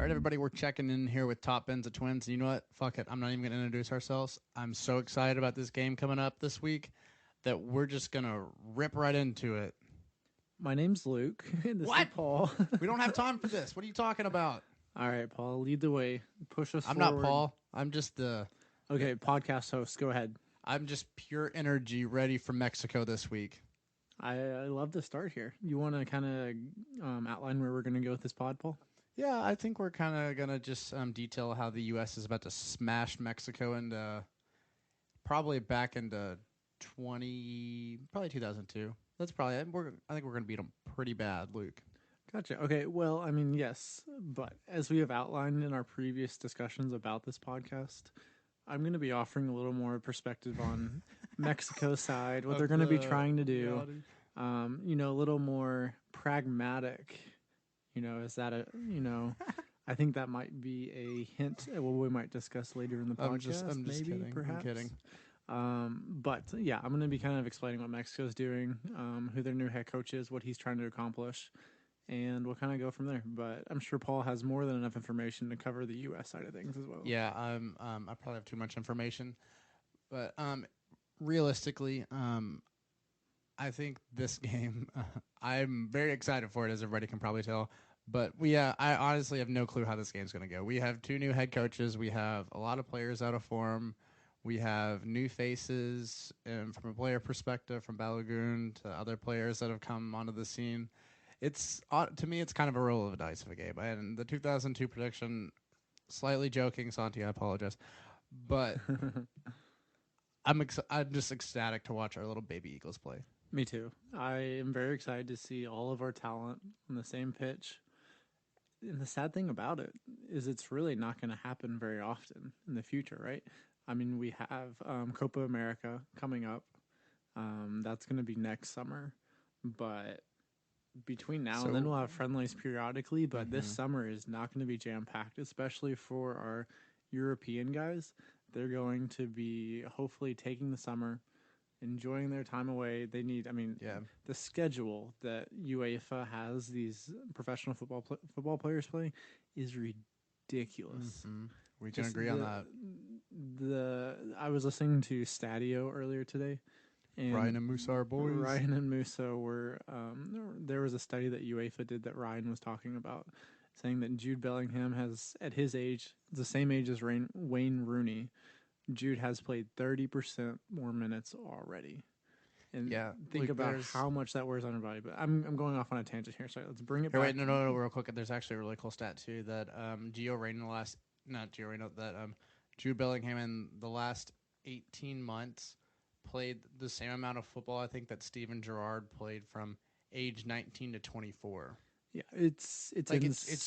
All right, everybody, we're checking in here with Top Ends of Twins. And you know what? Fuck it. I'm not even going to introduce ourselves. I'm so excited about this game coming up this week that we're just going to rip right into it. My name's Luke. This What? is Paul. We don't have time for this. What are you talking about? All right, Paul, lead the way. Push us I'm forward. not Paul. I'm just Okay, podcast host. Go ahead. I'm just pure energy ready for Mexico this week. I love to start here. You want to kind of outline where we're going to go with this pod, Paul? Yeah, I think we're kind of going to just detail how the U.S. is about to smash Mexico into probably back into 2002. That's probably, I think we're going to beat them pretty bad, Luke. Gotcha. Okay, well, I mean, yes, but as we have outlined in our previous discussions about this podcast, I'm going to be offering a little more perspective on Mexico's side, what they're going to be trying to do. A little more pragmatic. Is that I think that might be a hint at what we might discuss later in the podcast. I'm just maybe, kidding. perhaps. I'm kidding. But yeah, I'm going to be kind of explaining what Mexico's doing, who their new head coach is, what he's trying to accomplish, and we'll kind of go from there. But I'm sure Paul has more than enough information to cover the U.S. side of things as well. Yeah, I probably have too much information, but realistically, I think this game, I'm very excited for it, as everybody can probably tell. But I honestly have no clue how this game's going to go. We have two new head coaches. We have a lot of players out of form. We have new faces, and from a player perspective, from Balogun to other players that have come onto the scene. It's to me, it's kind of a roll of the dice of a game. And the 2002 prediction, slightly joking, Santi, I apologize, but I'm just ecstatic to watch our little baby Eagles play. Me too. I am very excited to see all of our talent on the same pitch. And the sad thing about it is it's really not going to happen very often in the future, right? I mean, we have Copa America coming up. That's going to be next summer. But between now and then, we'll have friendlies periodically. But this summer is not going to be jam-packed, especially for our European guys. They're going to be hopefully taking the summer, enjoying their time away. They need, the schedule that UEFA has these professional football players play is ridiculous. Mm-hmm. We can agree on that. I was listening to Stadio earlier today. And Ryan and Musa are boys. Ryan and Musa were, there was a study that UEFA did that Ryan was talking about, saying that Jude Bellingham has, at his age, the same age as Wayne Rooney, Jude has played 30% more minutes already. And think about how much that wears on your body. But I'm going off on a tangent here, so let's bring it back. Wait, no, real quick. There's actually a really cool stat, too, that Jude Bellingham in the last 18 months played the same amount of football, I think, that Steven Gerrard played from age 19 to 24. Yeah, it's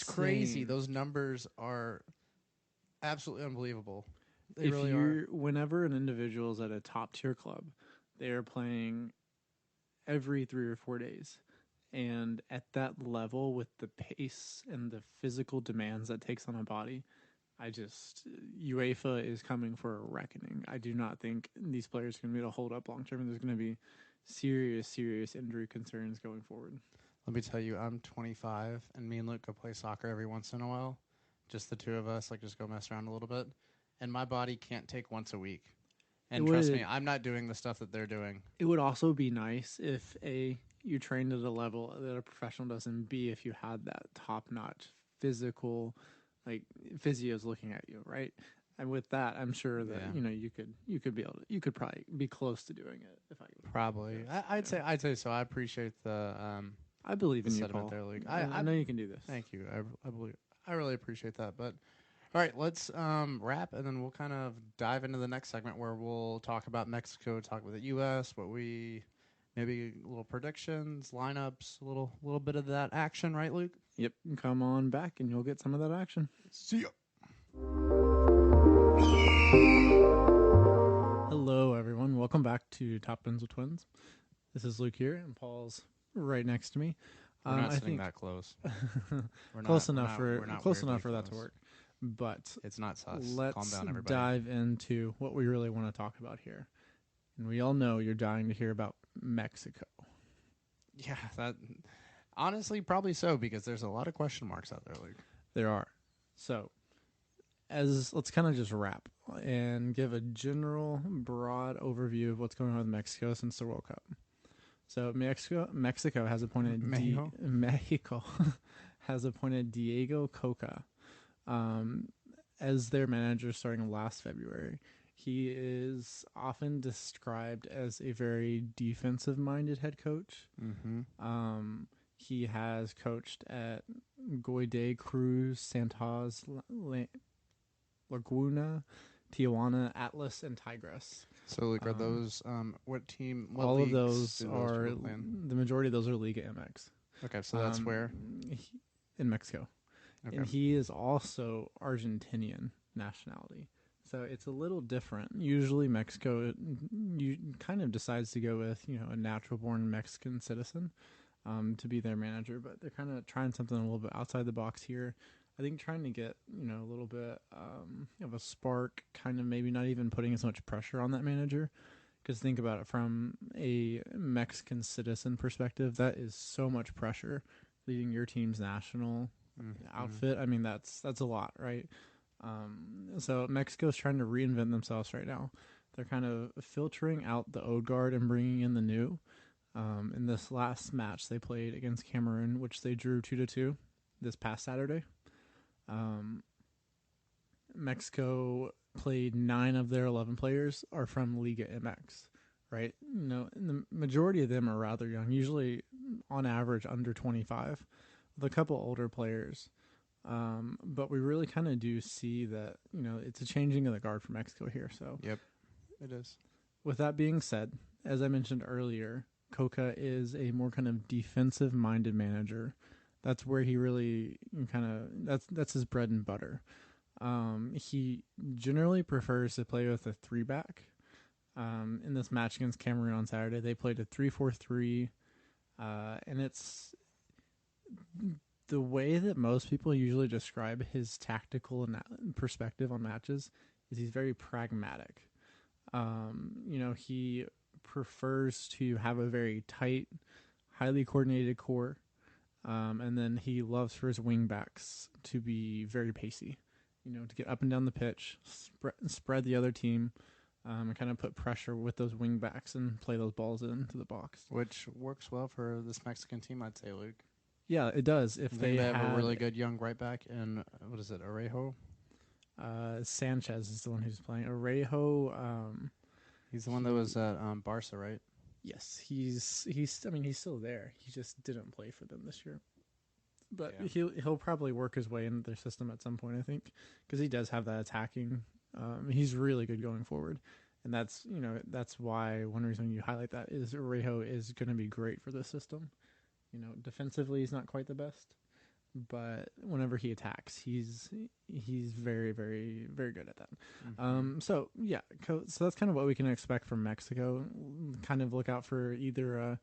crazy. Those numbers are absolutely unbelievable. They really are. Whenever an individual is at a top tier club, they are playing every 3 or 4 days. And at that level, with the pace and the physical demands that takes on a body, UEFA is coming for a reckoning. I do not think these players are going to be able to hold up long term. There's going to be serious injury concerns going forward. Let me tell you, I'm 25, and me and Luke go play soccer every once in a while. Just the two of us, just go mess around a little bit. And my body can't take once a week. And trust me, I'm not doing the stuff that they're doing. It would also be nice if, A, you trained at a level that a professional does, and B, if you had that top-notch physical, physios looking at you, right? And with that, I'm sure that you could probably be close to doing it if I could. Probably, I'd say so. I appreciate the. I believe in you, Paul. There, Luke. I know you can do this. Thank you. I really appreciate that. But all right, let's wrap, and then we'll kind of dive into the next segment where we'll talk about Mexico, talk about the U.S., maybe little predictions, lineups, a little bit of that action, right, Luke? Yep. Come on back, and you'll get some of that action. See ya. Hello, everyone. Welcome back to Top Ends with Twins. This is Luke here, and Paul's right next to me. We're not sitting that close. Close enough for that to work. But it's not sus. Let's calm down, everybody. Dive into what we really want to talk about here. And we all know you're dying to hear about Mexico. Yeah, that honestly probably so, because there's a lot of question marks out there, Luke. There are. So, as let's kind of just wrap and give a general, broad overview of what's going on with Mexico since the World Cup. So, Mexico has appointed Mexico has appointed Diego Coca as their manager starting last February. He is often described as a very defensive-minded head coach. He has coached at Goide, Cruz, Santos, Laguna, Tijuana, Atlas, and Tigres. So, Luke, are those what team? What all of leagues those do are people play in? the majority of those are Liga MX. Okay, so that's where In Mexico. Okay. And he is also Argentinian nationality. So it's a little different. Usually Mexico kind of decides to go with, a natural born Mexican citizen to be their manager, but they're kind of trying something a little bit outside the box here. I think trying to get, a little bit of a spark, kind of maybe not even putting as much pressure on that manager. Because think about it from a Mexican citizen perspective, that is so much pressure leading your team's national outfit. I mean, that's a lot, right? So Mexico's trying to reinvent themselves right now. They're kind of filtering out the old guard and bringing in the new. In this last match they played against Cameroon, which they drew 2-2 this past Saturday. Mexico played 9 of their 11 players are from Liga MX, right? And the majority of them are rather young, usually on average under 25, with a couple older players. But we really kind of do see that, it's a changing of the guard for Mexico here. So, yep, it is. With that being said, as I mentioned earlier, Coca is a more kind of defensive-minded manager. That's where he really that's his bread and butter. He generally prefers to play with a 3-back. In this match against Cameroon on Saturday, they played a 3-4-3, and it's the way that most people usually describe his tactical perspective on matches is he's very pragmatic. He prefers to have a very tight, highly coordinated core, and then he loves for his wingbacks to be very pacey. To get up and down the pitch, spread the other team, and kind of put pressure with those wing backs and play those balls into the box. Which works well for this Mexican team, I'd say, Luke. Yeah, it does. If they have a really good young right back in, what is it, Orejo? Sanchez is the one who's playing. Orejo, he's the one that was at Barca, right? Yes, he's still there. He just didn't play for them this year. But yeah. He'll probably work his way into their system at some point, I think, because he does have that attacking. He's really good going forward, and that's why one reason you highlight that is Rejo is going to be great for this system. Defensively he's not quite the best, but whenever he attacks, he's very, very, very good at that. So that's kind of what we can expect from Mexico. Kind of look out for either a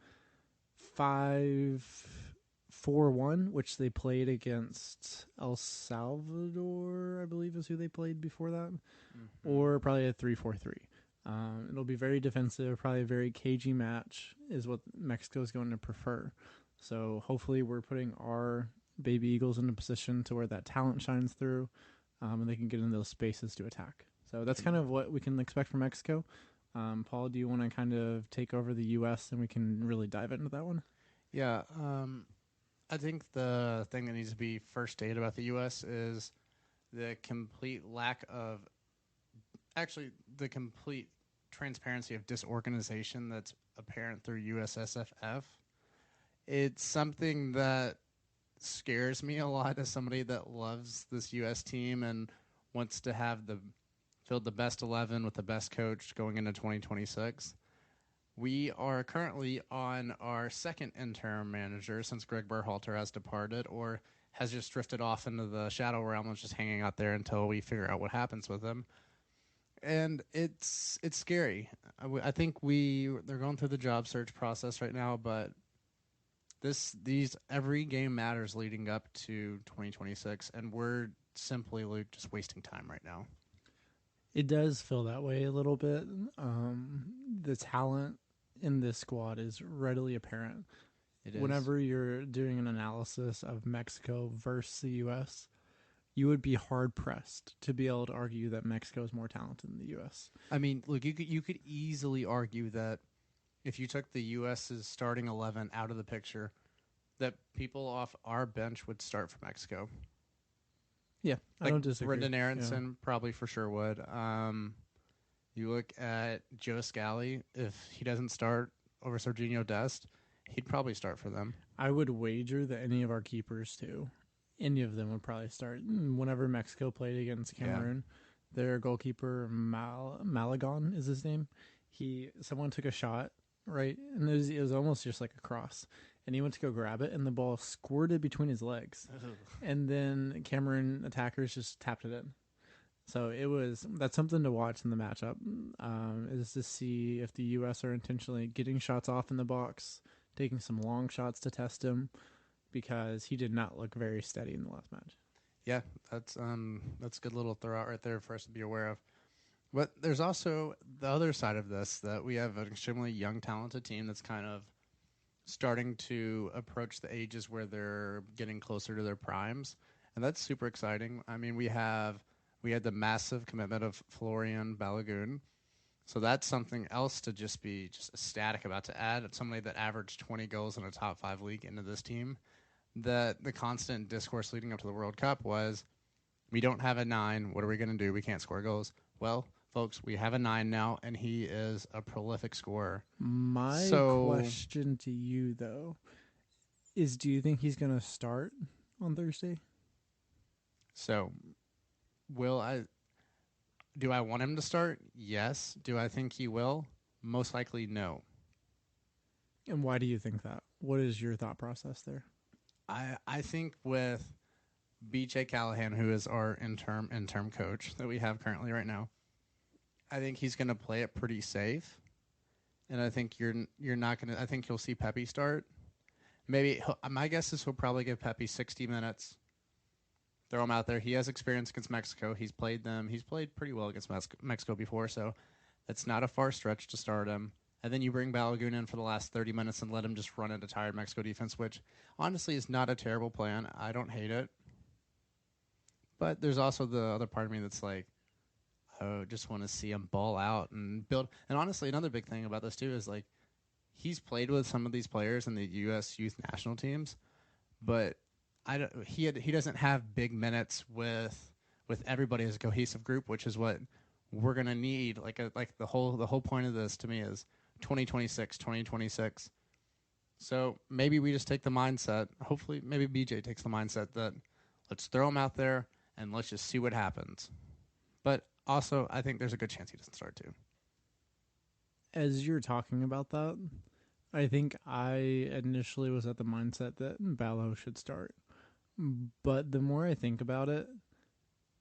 5-4-1, which they played against El Salvador, I believe is who they played before that, or probably a 3-4-3. It'll be very defensive, probably a very cagey match is what Mexico is going to prefer. So hopefully we're putting our baby Eagles in a position to where that talent shines through, and they can get in those spaces to attack. So that's kind of what we can expect from Mexico. Paul, do you want to kind of take over the U.S. and we can really dive into that one? Yeah, I think the thing that needs to be first stated about the U.S. is the complete lack of, actually, the complete transparency of disorganization that's apparent through USSFF. It's something that scares me a lot as somebody that loves this U.S. team and wants to have field the best 11 with the best coach going into 2026. We are currently on our second interim manager since Greg Berhalter has departed or has just drifted off into the shadow realm and is just hanging out there until we figure out what happens with him. And it's scary. I think they're going through the job search process right now, but every game matters leading up to 2026, and we're simply, Luke, just wasting time right now. It does feel that way a little bit. The talent in this squad is readily apparent. Whenever you're doing an analysis of Mexico versus the U.S., you would be hard pressed to be able to argue that Mexico is more talented than the U.S. I mean, look, you could easily argue that if you took the U.S.'s starting 11 out of the picture, that people off our bench would start for Mexico. Yeah, I Like don't disagree. Brendan Yeah. Aronson probably for sure would. You look at Joe Scally. If he doesn't start over Serginho Dest, he'd probably start for them. I would wager that any of our keepers too, any of them would probably start. Whenever Mexico played against Yeah. Cameroon, their goalkeeper Malagon is his name. Someone took a shot, right, and it was almost just like a cross, and he went to go grab it, and the ball squirted between his legs, and then Cameroon attackers just tapped it in. So that's something to watch in the matchup, is to see if the U.S. are intentionally getting shots off in the box, taking some long shots to test him, because he did not look very steady in the last match. Yeah, that's a good little throw out right there for us to be aware of. But there's also the other side of this that we have an extremely young, talented team that's kind of starting to approach the ages where they're getting closer to their primes, and that's super exciting. I mean, we had the massive commitment of Florian Balogun, so that's something else to just be just ecstatic about to add somebody that averaged 20 goals in a top 5 league into this team. That the constant discourse leading up to the World Cup was, we don't have a 9. What are we going to do? We can't score goals. Well, folks, we have a 9 now, and he is a prolific scorer. My So, question to you, though, is do you think he's going to start on Thursday? so will I? Do I want him to start? Yes. Do I think he will? Most likely, no. And why do you think that? What is your thought process there? I think with BJ Callahan, who is our interim coach that we have currently right now, I think he's going to play it pretty safe, and I think you're not going to. I think you'll see Pepe start. Maybe my guess is he'll probably give Pepe 60 minutes. Throw him out there. He has experience against Mexico. He's played them. He's played pretty well against Mexico before, so that's not a far stretch to start him. And then you bring Balogun in for the last 30 minutes and let him just run at a tired Mexico defense, which honestly is not a terrible plan. I don't hate it. But there's also the other part of me that's like, oh, just want to see him ball out and build. And honestly, another big thing about this too is like, he's played with some of these players in the U.S. youth national teams, but he doesn't have big minutes with everybody as a cohesive group, which is what we're gonna need. Like the whole point of this to me is 2026, 2026. So maybe we just take the mindset. Hopefully, maybe BJ takes the mindset that let's throw him out there and let's just see what happens. But also, I think there's a good chance he doesn't start too. As you're talking about that, I think I initially was at the mindset that Ballo should start. But the more I think about it,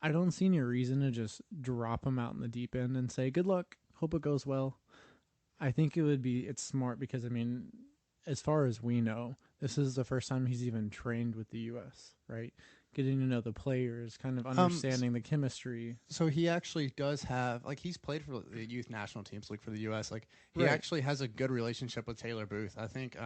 I don't see any reason to just drop him out in the deep end and say, good luck, hope it goes well. I think it's smart because, I mean, as far as we know, this is the first time he's even trained with the U.S., right? Getting to know the players, kind of understanding the chemistry. So he actually does have, like, he's played for the youth national teams, like for the U.S. Like, he Right. actually has a good relationship with Taylor Booth. I think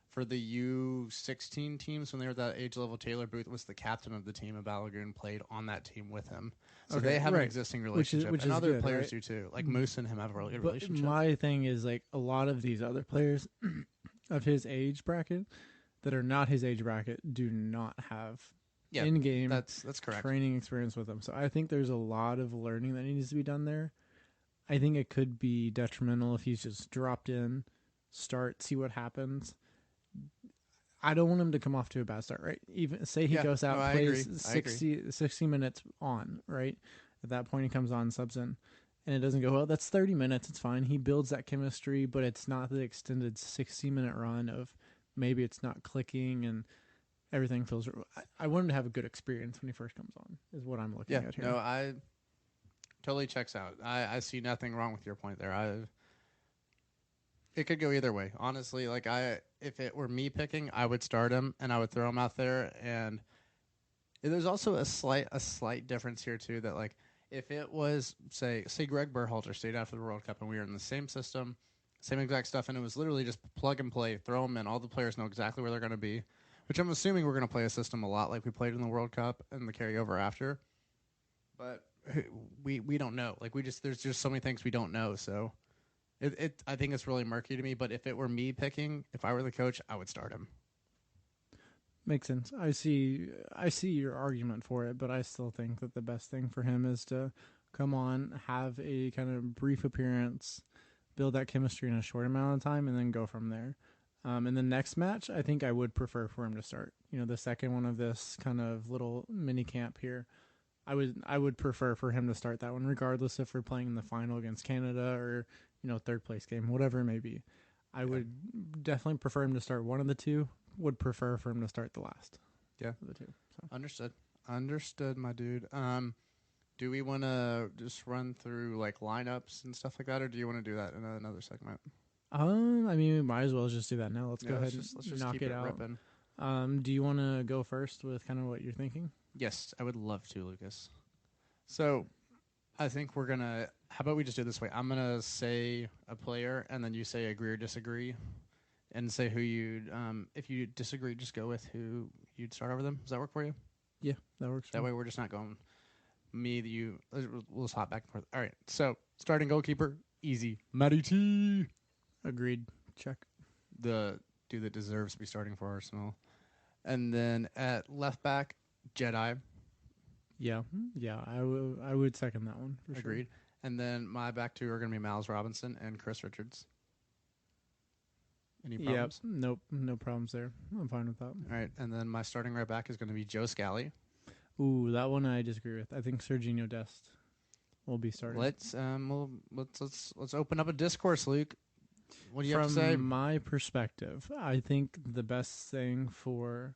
for the U16 teams when they were at that age level, Taylor Booth was the captain of the team, and Balogun played on that team with him. So Okay, they have an right. existing Which relationship, is and other good, players right? do too. Like Moose and him have a really good But relationship. my thing is, like, a lot of these other players of his age bracket that are not his age bracket do not have Yeah, in-game that's correct. training experience with him. So I think there's a lot of learning that needs to be done there. I think it could be detrimental if he's just dropped in, start, see what happens. I don't want him to come off to a bad start, right? Even say he Yeah, goes out, no, I plays agree. I agree. 60 minutes on, right? At that point, he comes on, subs in, and it doesn't go well. That's 30 minutes. It's fine. He builds that chemistry, but it's not the extended 60-minute run of maybe it's not clicking and everything feels. I want him to have a good experience when he first comes on, is what I'm looking Yeah, at here. no, I totally checks out. I see nothing wrong with your point there. It could go either way, honestly. Like if it were me picking, I would start him and I would throw him out there. And there's also a slight difference here too. That like if it was say Greg Berhalter stayed after the World Cup and we were in the same system, same exact stuff, and it was literally just plug and play, throw them in. All the players know exactly where they're going to be. which I'm assuming we're going to play a system a lot like we played in the World Cup and the carryover after. But we don't know. Like there's just so many things we don't know. So I think it's really murky to me. But if it were me picking, if I were the coach, I would start him. Makes sense. I see your argument for it, but I still think that the best thing for him is to come on, have a kind of brief appearance, build that chemistry in a short amount of time, and then go from there. In the next match, I think I would prefer for him to start. The second one of this kind of little mini camp here, I would prefer for him to start that one, regardless if we're playing in the final against Canada or third place game, whatever it may be. I would definitely prefer him to start one of the two. Would prefer for him to start the last. Yeah, of the two. So. Understood, my dude. Do we want to just run through like lineups and stuff like that, or do you want to do that in another segment? I mean, we might as well just do that now. Let's go ahead let's and just knock keep it out. Ripping. Do you want to go first with kind of what you're thinking? Yes, I would love to, Lucas. So, I think we're gonna. How about we just do it this way? I'm gonna say a player, and then you say agree or disagree, and say who you'd. If you disagree, just go with who you'd start over them. Does that work for you? Yeah, that works. That way, we're just not going me, you. We'll just hop back and forth. All right. So, starting goalkeeper, easy. Matty T. Agreed. Check. The dude that deserves to be starting for Arsenal, and then at left back, Jedi. Yeah. I would second that one. For Agreed. Sure. And then my back two are going to be Miles Robinson and Chris Richards. Any problems? Yep. Nope. No problems there. I'm fine with that. All right. And then my starting right back is going to be Joe Scally. Ooh, that one I disagree with. I think Serginho Dest will be starting. Let's open up a discourse, Luke. What do you have to say? From my perspective, I think the best thing for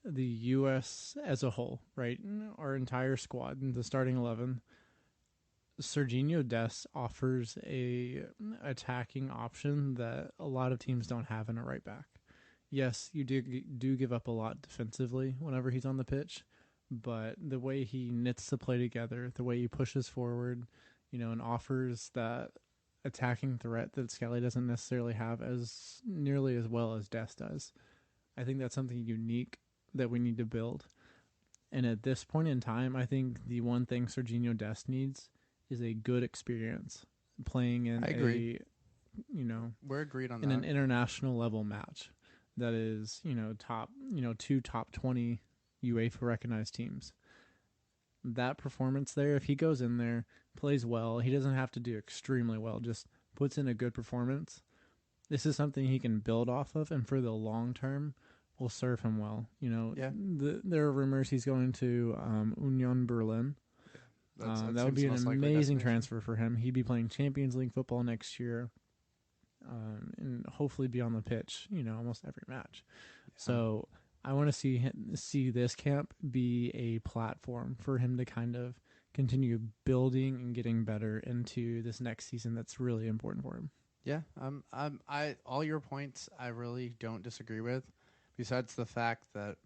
the U.S. as a whole, right, our entire squad, the starting 11, Serginho Dest offers a attacking option that a lot of teams don't have in a right back. Yes, you do give up a lot defensively whenever he's on the pitch, but the way he knits the play together, the way he pushes forward, and offers that attacking threat that Scally doesn't necessarily have as nearly as well as Dest does. I think that's something unique that we need to build. And at this point in time, I think the one thing Serginho Dest needs is a good experience playing in we're agreed on in that. an international level match that is, top, two top 20 UEFA recognized teams. That performance there, if he goes in there, plays well, he doesn't have to do extremely well, just puts in a good performance. This is something he can build off of, and for the long term will serve him well. There are rumors he's going to Union Berlin. That would be an amazing transfer for him. He'd be playing Champions League football next year, and hopefully be on the pitch, almost every match. Yeah. So I want to see this camp be a platform for him to kind of continue building and getting better into this next season. That's really important for him. Yeah, I all your points I really don't disagree with. Besides the fact that,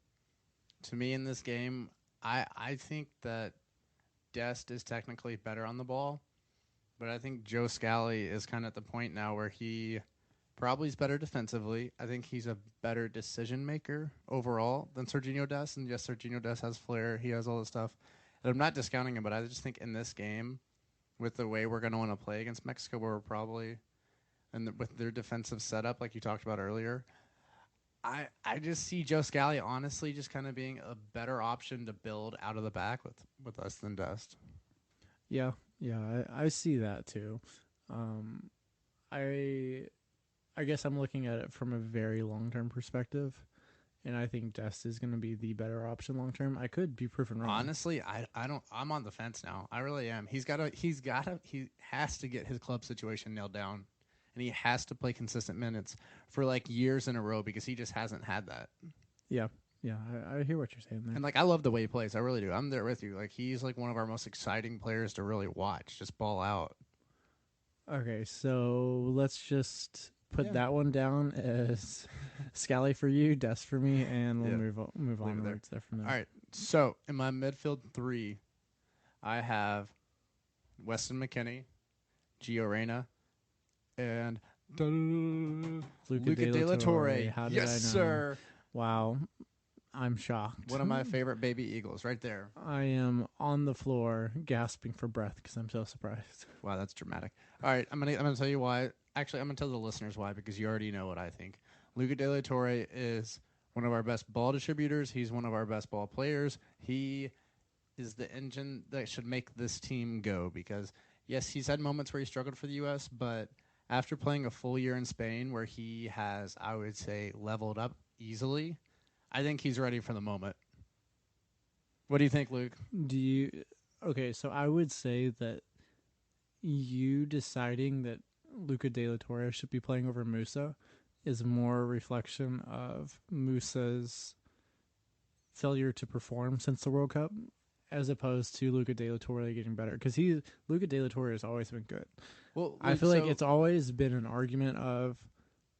to me in this game, I think that Dest is technically better on the ball, but I think Joe Scally is kind of at the point now where he probably is better defensively. I think he's a better decision maker overall than Serginho Dest. And yes, Serginho Dest has flair. He has all this stuff. And I'm not discounting him, but I just think in this game, with the way we're going to want to play against Mexico, where we're probably, with their defensive setup, like you talked about earlier, I just see Joe Scally honestly just kind of being a better option to build out of the back with us than Dest. Yeah, I see that too. I guess I'm looking at it from a very long-term perspective, and I think Dest is going to be the better option long-term. I could be proven wrong. Honestly, I don't. I'm on the fence now. I really am. He has to get his club situation nailed down, and he has to play consistent minutes for like years in a row because he just hasn't had that. Yeah, I hear what you're saying there. And like I love the way he plays. I really do. I'm there with you. Like he's like one of our most exciting players to really watch. Just ball out. Okay, so let's just put that one down as Scally for you, Dest for me, and we'll move on there from there. All right. So in my midfield three, I have Weston McKennie, Gio Reyna, and Luca De La Torre. How did I know? Sir. Wow, I'm shocked. One of my favorite baby Eagles, right there. I am on the floor gasping for breath because I'm so surprised. Wow, that's dramatic. All right, I'm gonna tell you why. Actually, I'm gonna tell the listeners why because you already know what I think. Luca De La Torre is one of our best ball distributors. He's one of our best ball players. He is the engine that should make this team go because yes, he's had moments where he struggled for the U.S., but after playing a full year in Spain where he has, I would say, leveled up easily, I think he's ready for the moment. What do you think, Luke? Do you? Okay, so I would say that you deciding that Luca De La Torre should be playing over Musa is more a reflection of Musa's failure to perform since the World Cup, as opposed to Luca De La Torre getting better. Because Luca De La Torre has always been good. Well, I Luke, feel like it's always been an argument of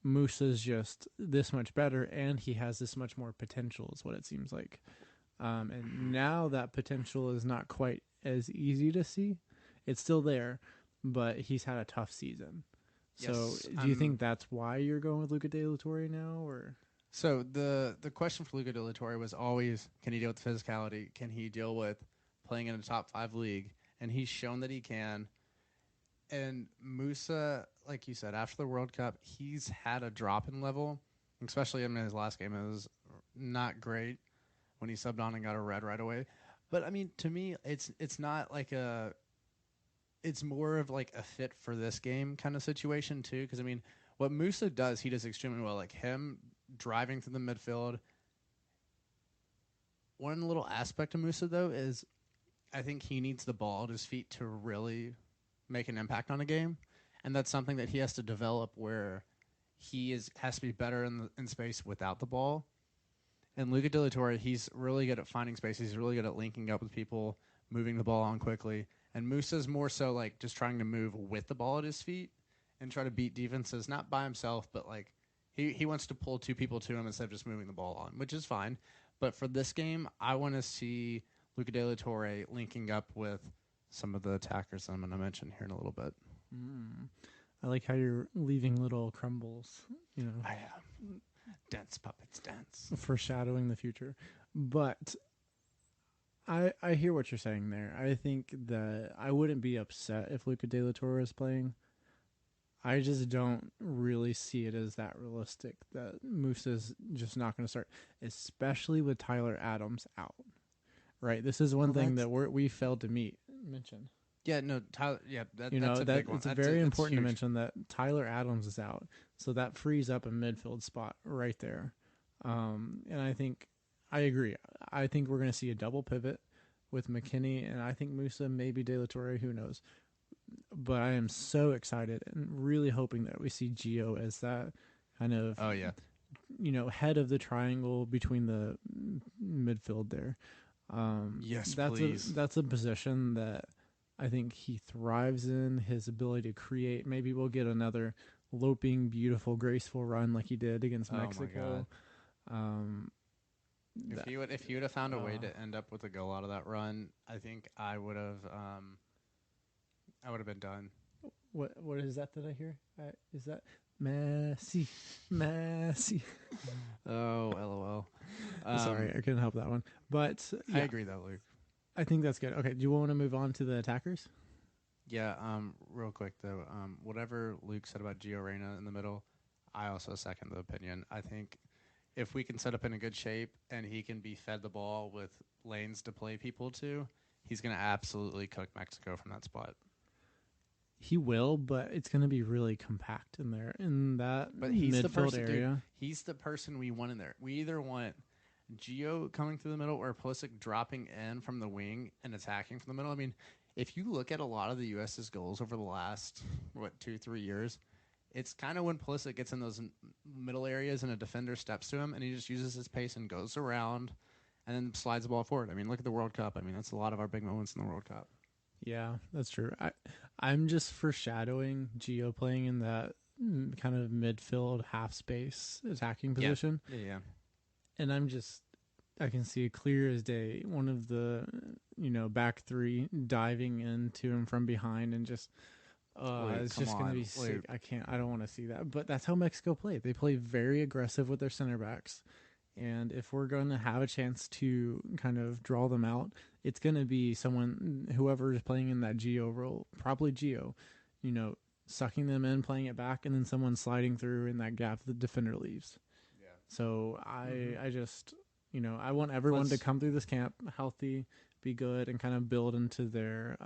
Musa's just this much better, and he has this much more potential. Is what it seems like. And now that potential is not quite as easy to see. It's still there, but he's had a tough season. So, yes, do you think that's why you're going with Luca De La Torre now, or? So the question for Luca De La Torre was always, can he deal with physicality? Can he deal with playing in a top 5 league? And he's shown that he can. And Musa, like you said, after the World Cup, he's had a drop in level, especially in his last game. It was not great when he subbed on and got a red right away. But I mean, to me, it's not like a. It's more of like a fit for this game kind of situation too. Because I mean, what Musa does, he does extremely well. Like him driving through the midfield. One little aspect of Musa though is, I think he needs the ball at his feet to really make an impact on a game, and that's something that he has to develop where he has to be better in space without the ball. And Luca De La Torre, he's really good at finding space. He's really good at linking up with people, moving the ball on quickly. And Musa's more so like just trying to move with the ball at his feet and try to beat defenses, not by himself, but like he wants to pull two people to him instead of just moving the ball on, which is fine. But for this game, I want to see Luca De La Torre linking up with some of the attackers I'm going to mention here in a little bit. I like how you're leaving little crumbles, I am. Dance, puppets, dance. foreshadowing the future. But I hear what you're saying there. I think that I wouldn't be upset if Luca De La Torre is playing. I just don't really see it as that realistic that Musa's just not going to start, especially with Tyler Adams out. Right, this is one thing that we failed to mention. Yeah, no, Tyler. Yeah, that's a that big one. it's very important to mention that Tyler Adams is out, so that frees up a midfield spot right there. And I think I agree. I think we're going to see a double pivot with McKinney, and I think Musa, maybe De La Torre, who knows. But I am so excited and really hoping that we see Gio as that kind of head of the triangle between the midfield there. Yes, that's please. That's a position that I think he thrives in. His ability to create. Maybe we'll get another loping, beautiful, graceful run like he did against Mexico. If he would have found a way to end up with a goal out of that run, I think I would have been done. What is that I hear? Is that Messi? Messi. Oh, LOL. Sorry, I couldn't help that one. But I agree though, Luke. I think that's good. Okay, do you want to move on to the attackers? Yeah, real quick though, whatever Luke said about Gio Reyna in the middle, I also second the opinion. I think if we can set up in a good shape and he can be fed the ball with lanes to play people to, he's going to absolutely cook Mexico from that spot. He will, but it's going to be really compact in there in that but he's midfield the person, area. Dude, he's the person we want in there. We either want Gio coming through the middle or Pulisic dropping in from the wing and attacking from the middle. I mean, if you look at a lot of the U.S.'s goals over the last 2-3 years, it's kind of when Pulisic gets in those middle areas and a defender steps to him and he just uses his pace and goes around and then slides the ball forward. I mean, look at the World Cup. I mean, that's a lot of our big moments in the World Cup. Yeah, that's true. I'm just foreshadowing Gio playing in that kind of midfield half space attacking position. Yeah. And I can see it clear as day. One of the, back three diving into him from behind and just, it's just going to be sick. I don't want to see that. But that's how Mexico play. They play very aggressive with their center backs. And if we're going to have a chance to kind of draw them out, it's going to be someone, whoever is playing in that Geo role, probably Geo, you know, sucking them in, playing it back, and then someone sliding through in that gap the defender leaves. Yeah. So I just, I want everyone to come through this camp healthy, be good, and kind of build into their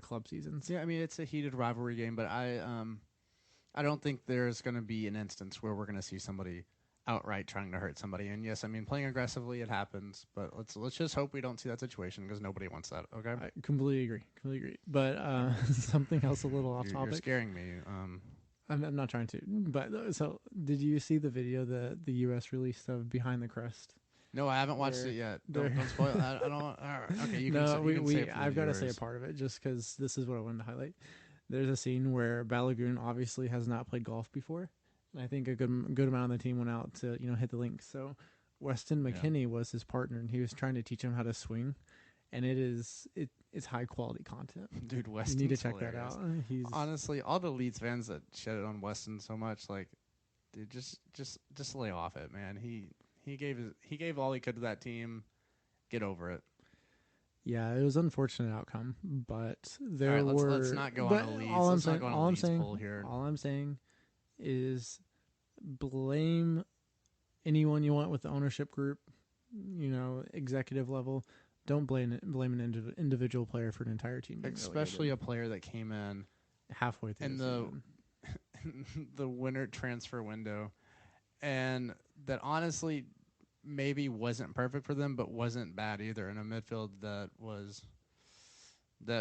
club seasons. Yeah, I mean it's a heated rivalry game, but I don't think there's going to be an instance where we're going to see somebody outright trying to hurt somebody. And yes, I mean playing aggressively it happens, but let's just hope we don't see that situation because nobody wants that. Okay. I completely agree. But something else a little off topic. You're scaring me. I'm not trying to. But so, did you see the video that the U.S. released of Behind the Crest? No, I haven't watched it yet. Don't spoil it. I don't. Okay, you can. No, you can say it I've got to say a part of it just because this is what I wanted to highlight. There's a scene where Balagoon obviously has not played golf before, and I think a good amount of the team went out to hit the links. So Weston McKinney was his partner, and he was trying to teach him how to swing, and it's high quality content. Dude, Weston's you need to check hilarious. that out. He's honestly all the Leeds fans that shed it on Weston so much, like, dude, just lay off it, man. He gave all he could to that team. Get over it. Yeah, it was an unfortunate outcome, but there right, were. Let's not go on a Leeds. All I'm saying is blame anyone you want with the ownership group, executive level. Don't blame an individual player for an entire team, especially a player that came in halfway through in the winter transfer window, and that honestly maybe wasn't perfect for them, but wasn't bad either in a midfield that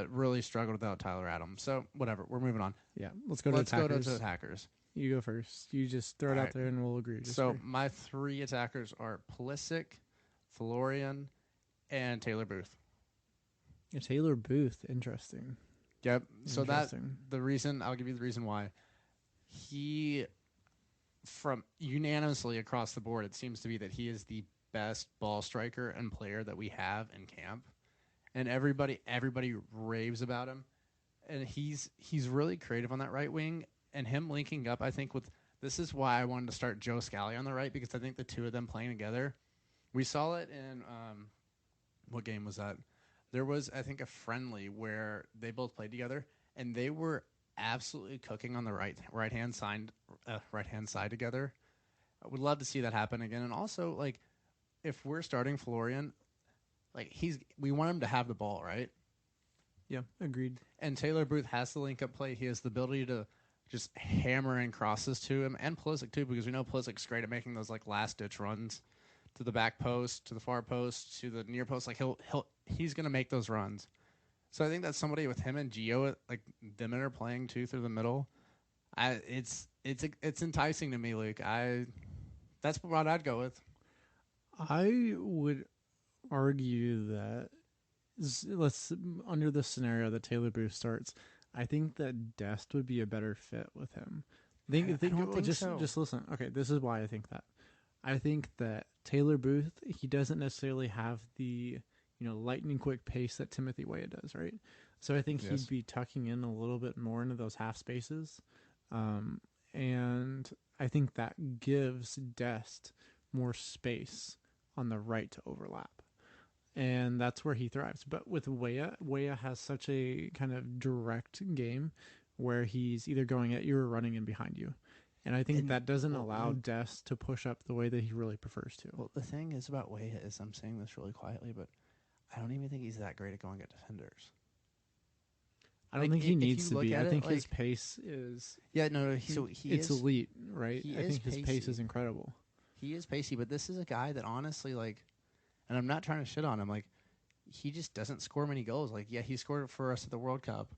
really struggled without Tyler Adams. So whatever, we're moving on. Yeah, let's go to the attackers. You go first. You just throw it out there and we'll agree. My 3 attackers are Pulisic, Florian, and Taylor Booth. Taylor Booth, interesting. Yep. So I'll give you the reason why. He, from unanimously across the board, it seems to be that he is the best ball striker and player that we have in camp, and everybody raves about him, and he's really creative on that right wing, and him linking up, I think this is why I wanted to start Joe Scally on the right, because I think the two of them playing together, we saw it in what game was that? There was, I think, a friendly where they both played together, and they were absolutely cooking on the right hand side together. I would love to see that happen again. And also, like, if we're starting Florian, like we want him to have the ball, right? Yeah, agreed. And Taylor Booth has the link up play. He has the ability to just hammer in crosses to him, and Pulisic too, because we know Pulisic's great at making those like last ditch runs to the back post, to the far post, to the near post. Like he's gonna make those runs. So I think that's somebody with him and Gio, like them are playing too through the middle. It's enticing to me, Luke. That's what I'd go with. I would argue that under the scenario that Taylor Booth starts, I think that Dest would be a better fit with him. Just listen. Okay, this is why I think that. I think that Taylor Booth, he doesn't necessarily have the lightning quick pace that Timothy Weah does, right? So I think he'd be tucking in a little bit more into those half spaces. And I think that gives Dest more space on the right to overlap. And that's where he thrives. But with Weah has such a kind of direct game where he's either going at you or running in behind you. And I think that doesn't allow Dest to push up the way that he really prefers to. Well, the thing is about Weah is, I'm saying this really quietly, but I don't even think he's that great at going at defenders. I don't think he needs to be. I think his pace is... Yeah, no, it's elite, right? I think his pace is incredible. He is pacey, but this is a guy that honestly, like... And I'm not trying to shit on him. Like, he just doesn't score many goals. Like, yeah, he scored for us at the World Cup.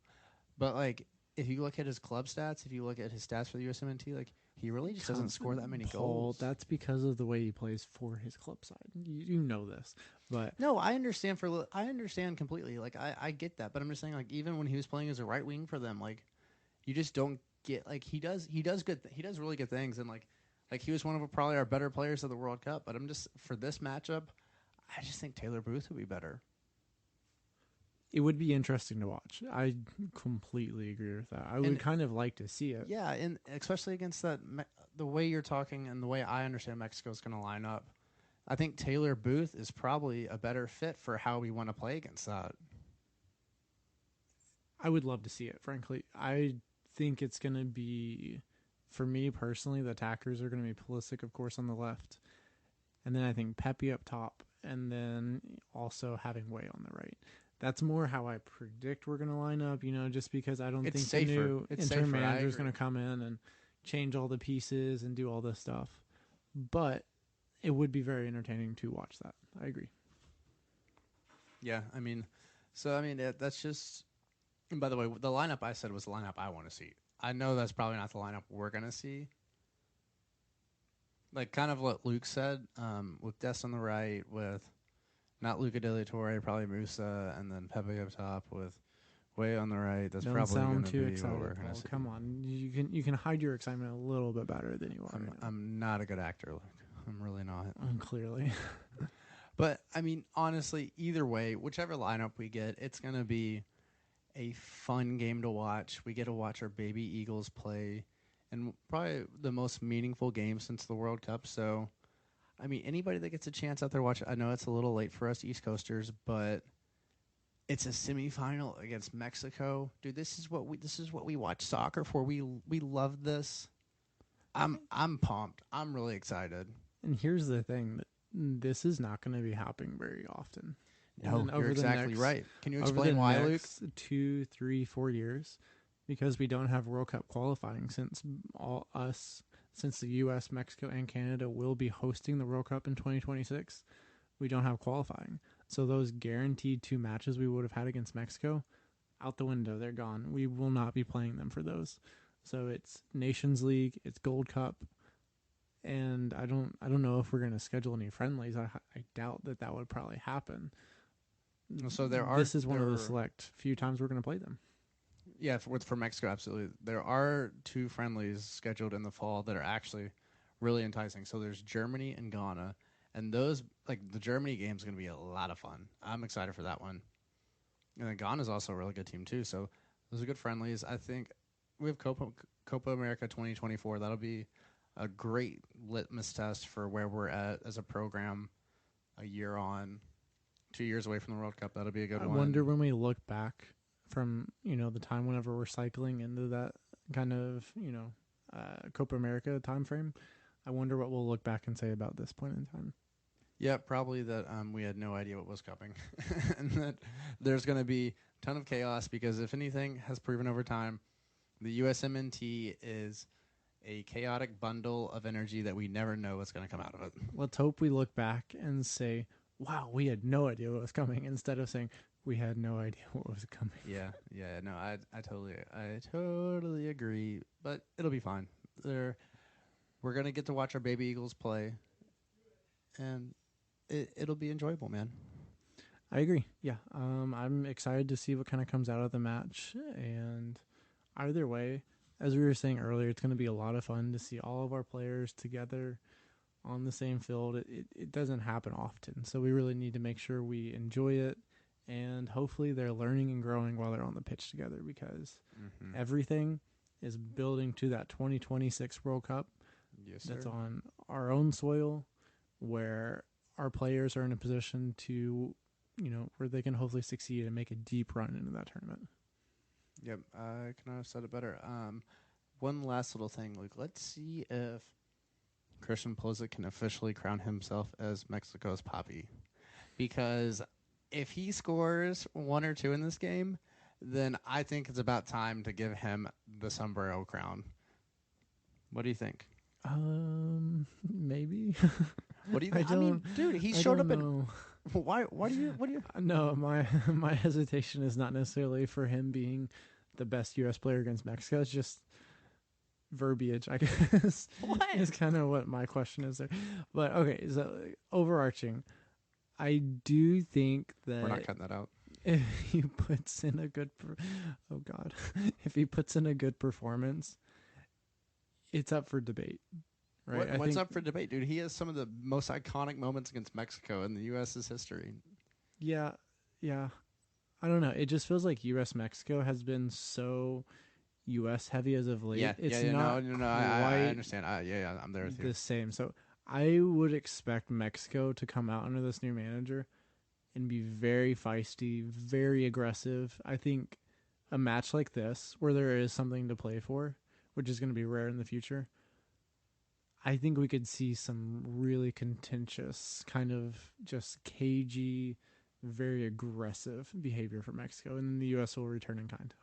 But, like, if you look at his club stats, if you look at his stats for the USMNT, like, he really just doesn't score that many goals. That's because of the way he plays for his club side. You know this. But no, I understand completely. Like, I get that. But I'm just saying, like, even when he was playing as a right wing for them, like, you just don't get... Like, he does really good things. And, like he was one of probably our better players of the World Cup. But I'm just... For this matchup... I just think Taylor Booth would be better. It would be interesting to watch. I completely agree with that. I would kind of like to see it. Yeah, and especially against the way you're talking and the way I understand Mexico's going to line up. I think Taylor Booth is probably a better fit for how we want to play against that. I would love to see it, frankly. I think it's going to be, for me personally, the attackers are going to be Pulisic, of course, on the left. And then I think Pepe up top, and then also having Way on the right. That's more how I predict we're going to line up, just because I don't It's think safer. the new It's interim safer. manager is going to come in and change all the pieces and do all this stuff. But it would be very entertaining to watch that. I agree. Yeah, that's just. And by the way, the lineup I said was the lineup I want to see. I know that's probably not the lineup we're gonna see. Like kind of what Luke said, with Dest on the right, with not Luca De La Torre, probably Musa, and then Pepe up top with Way on the right. That's Don't probably sound gonna too be excited, what we're gonna Paul. see. Come on, you can hide your excitement a little bit better than you are. I'm not a good actor, Luke. I'm really not. Clearly. But I mean, honestly, either way, whichever lineup we get, it's gonna be a fun game to watch. We get to watch our baby Eagles play, and probably the most meaningful game since the World Cup. So, I mean, anybody that gets a chance out there watch it, I know it's a little late for us East Coasters, but it's a semifinal against Mexico. Dude, this is what we watch soccer for. We love this. I'm pumped. I'm really excited. And here's the thing: this is not going to be happening very often. No, you're exactly right. Can you explain over why, the Luke? next 2, 3, 4 years, because we don't have World Cup qualifying since the U.S., Mexico, and Canada will be hosting the World Cup in 2026. We don't have qualifying, so those guaranteed 2 matches we would have had against Mexico, out the window. They're gone. We will not be playing them for those. So it's Nations League, it's Gold Cup, and I don't know if we're going to schedule any friendlies. I doubt that would probably happen. So this is one of the select few times we're going to play them. Yeah, for Mexico, absolutely. There are 2 friendlies scheduled in the fall that are actually really enticing. So there's Germany and Ghana, and those, like, the Germany game is going to be a lot of fun. I'm excited for that one. And then Ghana is also a really good team too. So those are good friendlies. I think we have Copa America 2024. That'll be a great litmus test for where we're at as a program a year on. 2 years away from the World Cup. That'll be a good one. I wonder when we look back from, the time whenever we're cycling into that kind of, Copa America time frame, I wonder what we'll look back and say about this point in time. Yeah, probably that we had no idea what was coming. And that there's going to be a ton of chaos because if anything has proven over time, the USMNT is a chaotic bundle of energy that we never know what's going to come out of it. Let's hope we look back and say, wow, we had no idea what was coming, instead of saying we had no idea what was coming. Yeah, no, I totally agree, but it'll be fine. We're gonna get to watch our baby Eagles play, and it'll be enjoyable, man. I agree. Yeah, I'm excited to see what kind of comes out of the match, and either way, as we were saying earlier, it's going to be a lot of fun to see all of our players together on the same field. It doesn't happen often, so we really need to make sure we enjoy it, and hopefully they're learning and growing while they're on the pitch together, because everything is building to that 2026 World Cup. Yes, that's sir. on our own soil, where our players are in a position to, where they can hopefully succeed and make a deep run into that tournament. Yep, I could not have said it better. One last little thing, Luke. Let's see if Christian Pulisic can officially crown himself as Mexico's Papi. Because if he scores 1 or 2 in this game, then I think it's about time to give him the sombrero crown. What do you think? Maybe. What do you think? I mean, dude, he showed up in... Why do you... No, my hesitation is not necessarily for him being the best U.S. player against Mexico. It's just verbiage, I guess. What? Is kind of what my question is there. But okay, so overarching, I do think that we're not cutting that out. If he puts in a good, if he puts in a good performance, it's up for debate. Right? What's up for debate, dude? He has some of the most iconic moments against Mexico in the U.S.'s history. Yeah. I don't know. It just feels like U.S.-Mexico has been so U.S. heavy as of late. Yeah, it's no, not I understand. I'm there with you. The same. So I would expect Mexico to come out under this new manager and be very feisty, very aggressive. I think a match like this, where there is something to play for, which is going to be rare in the future, I think we could see some really contentious, kind of just cagey, very aggressive behavior from Mexico, and then the U.S. will return in kind.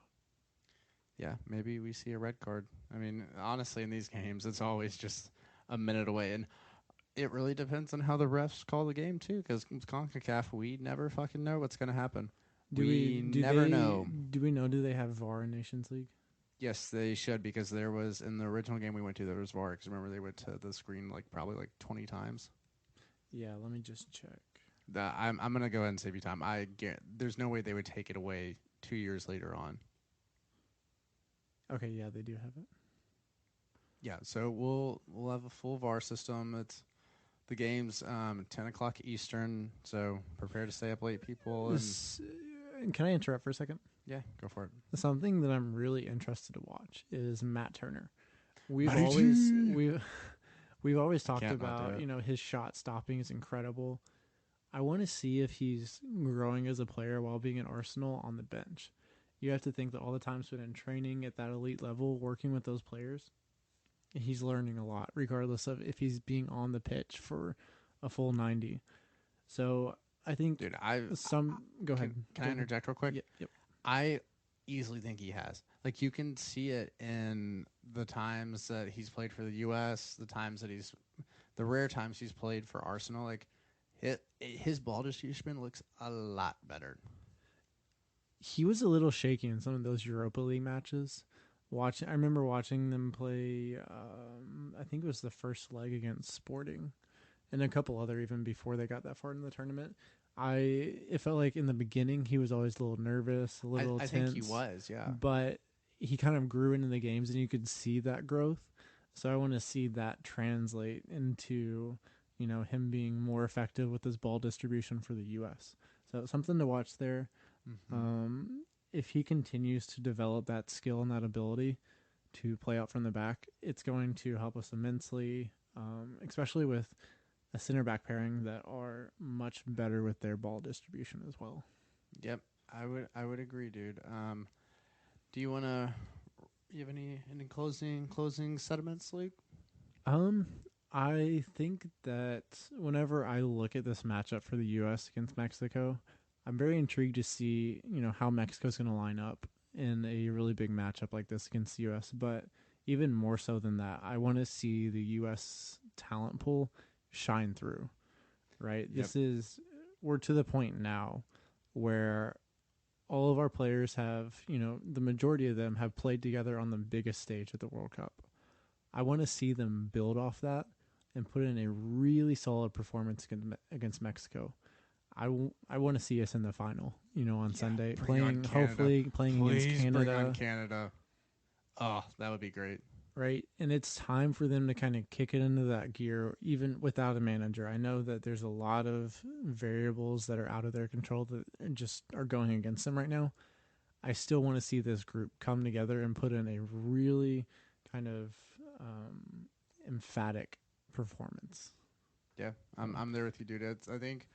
Yeah, maybe we see a red card. I mean, honestly, in these games, it's always just a minute away, and it really depends on how the refs call the game too. Because CONCACAF, we never fucking know what's gonna happen. We never know. Do we know? Do they have VAR in Nations League? Yes, they should, because there was in the original game we went to, there was VAR. Because remember, they went to the screen like probably like 20 times. Yeah, let me just check. I'm gonna go ahead and save you time. There's no way they would take it away 2 years later on. Okay, yeah, they do have it. Yeah, so we'll have a full VAR system. It's the game's 10 o'clock Eastern, so prepare to stay up late, people. Can I interrupt for a second? Yeah, go for it. Something that I'm really interested to watch is Matt Turner. We've always talked about, his shot stopping is incredible. I want to see if he's growing as a player while being at Arsenal on the bench. You have to think that all the time spent in training at that elite level, working with those players, he's learning a lot, regardless of if he's being on the pitch for a full 90. So I think, dude, go ahead. Can I interject real quick? Yep. I easily think he has. Like, you can see it in the times that he's played for the U.S., the rare times he's played for Arsenal. Like, his ball distribution looks a lot better. He was a little shaky in some of those Europa League matches. I remember watching them play. I think it was the first leg against Sporting, and a couple other even before they got that far in the tournament. It felt like in the beginning he was always a little nervous, a little tense. I think he was, yeah. But he kind of grew into the games, and you could see that growth. So I want to see that translate into, him being more effective with his ball distribution for the U.S. So something to watch there. Mm-hmm. If he continues to develop that skill and that ability to play out from the back, it's going to help us immensely, especially with a center back pairing that are much better with their ball distribution as well. Yep, I would agree, dude. Do you have any closing sentiments, Luke? I think that whenever I look at this matchup for the U.S. against Mexico, I'm very intrigued to see, how Mexico's going to line up in a really big matchup like this against the U.S. But even more so than that, I want to see the U.S. talent pool shine through, right? Yep. We're to the point now where all of our players have, the majority of them have played together on the biggest stage of the World Cup. I want to see them build off that and put in a really solid performance against Mexico. I want to see us in the final, on Sunday, hopefully playing against Canada. Bring on Canada. Oh, that would be great. Right, and it's time for them to kind of kick it into that gear, even without a manager. I know that there's a lot of variables that are out of their control that just are going against them right now. I still want to see this group come together and put in a really kind of emphatic performance. Yeah, I'm there with you, dude. I think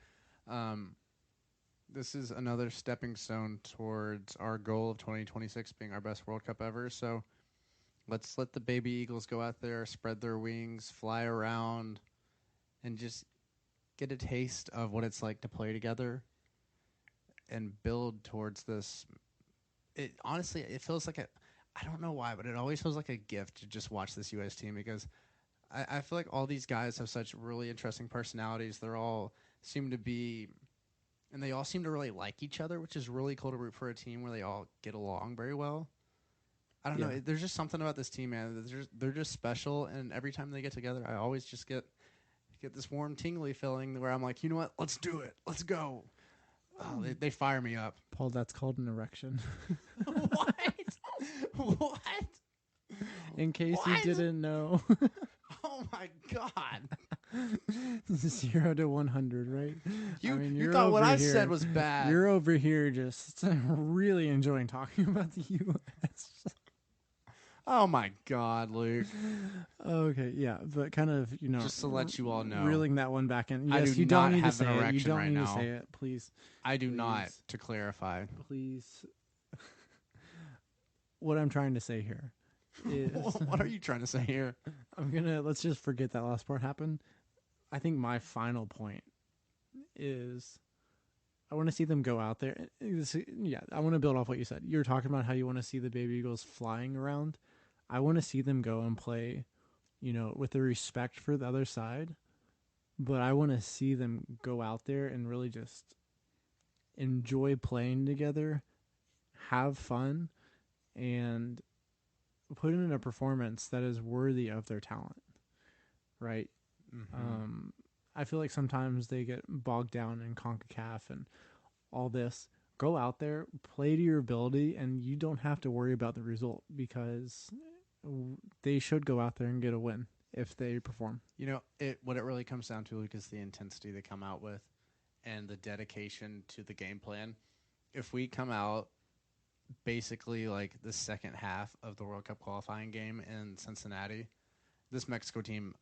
this is another stepping stone towards our goal of 2026 being our best World Cup ever. So let's let the baby Eagles go out there, spread their wings, fly around, and just get a taste of what it's like to play together and build towards this. Honestly, it feels like I don't know why, but it always feels like a gift to just watch this U.S. team, because I feel like all these guys have such really interesting personalities. They all seem to really like each other, which is really cool to root for a team where they all get along very well. I don't know. There's just something about this team, man. They're just special, and every time they get together, I always just get this warm, tingly feeling where I'm like, you know what? Let's do it. Let's go. Oh, they fire me up. Paul, that's called an erection. What? What? In case you didn't know. Oh my God. 0 to 100, right? You thought what I said was bad. You're over here just really enjoying talking about the U.S. Oh my God, Luke! Okay, yeah, but kind of, Just to let you all know, reeling that one back in. I Yes, do you don't not need to have an say it. You erection don't right need to now. say it, please. I do not. Please. To clarify, Please. What I'm trying to say here is what are you trying to say here? let's just forget that last part happened. I think my final point is I want to see them go out there. Yeah, I want to build off what you said. You're talking about how you want to see the baby Eagles flying around. I want to see them go and play, with the respect for the other side. But I want to see them go out there and really just enjoy playing together, have fun, and put in a performance that is worthy of their talent, right? Mm-hmm. I feel like sometimes they get bogged down in CONCACAF and all this. Go out there, play to your ability, and you don't have to worry about the result because they should go out there and get a win if they perform. What it really comes down to, Luke, is the intensity they come out with and the dedication to the game plan. If we come out basically like the second half of the World Cup qualifying game in Cincinnati, this Mexico team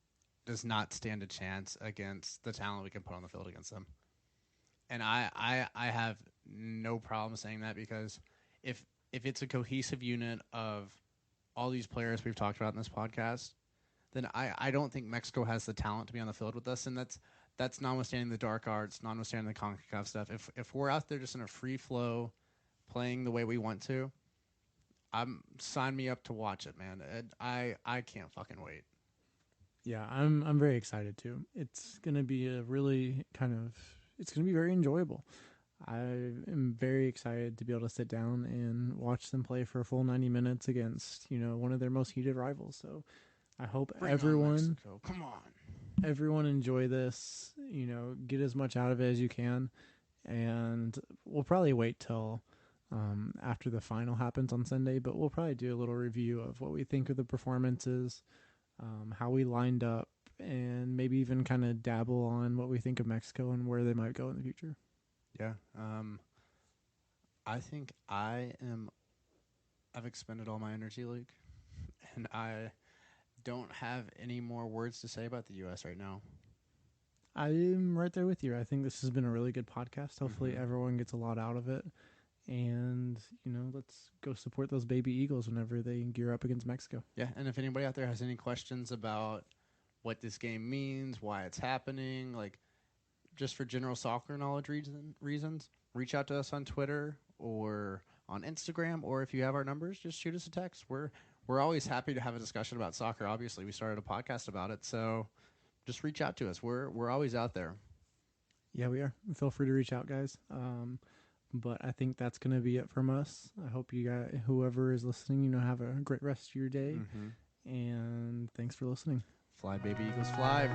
does not stand a chance against the talent we can put on the field against them. And I have no problem saying that because if it's a cohesive unit of all these players we've talked about in this podcast, then I don't think Mexico has the talent to be on the field with us, and that's notwithstanding the dark arts, notwithstanding the CONCACAF stuff. If we're out there just in a free flow, playing the way we want to, sign me up to watch it, man. I can't fucking wait. Yeah, I'm very excited too. It's gonna be it's gonna be very enjoyable. I am very excited to be able to sit down and watch them play for a full 90 minutes against one of their most heated rivals. So I hope Bring on Mexico. Come on. everyone enjoy this. Get as much out of it as you can, and we'll probably wait till after the final happens on Sunday. But we'll probably do a little review of what we think of the performances, how we lined up, and maybe even kind of dabble on what we think of Mexico and where they might go in the future. Yeah. I think I've expended all my energy, Luke, and I don't have any more words to say about the U.S. right now. I'm right there with you. I think this has been a really good podcast. Hopefully, everyone gets a lot out of it. And, let's go support those baby Eagles whenever they gear up against Mexico. Yeah, and if anybody out there has any questions about what this game means, why it's happening, like just for general soccer knowledge reasons, reach out to us on Twitter or on Instagram, or if you have our numbers, just shoot us a text. We're always happy to have a discussion about soccer. Obviously, we started a podcast about it, so just reach out to us. We're always out there. Yeah, we are. Feel free to reach out, guys. But I think that's going to be it from us. I hope you guys, whoever is listening, have a great rest of your day. And thanks for listening. Fly, baby Eagles, fly.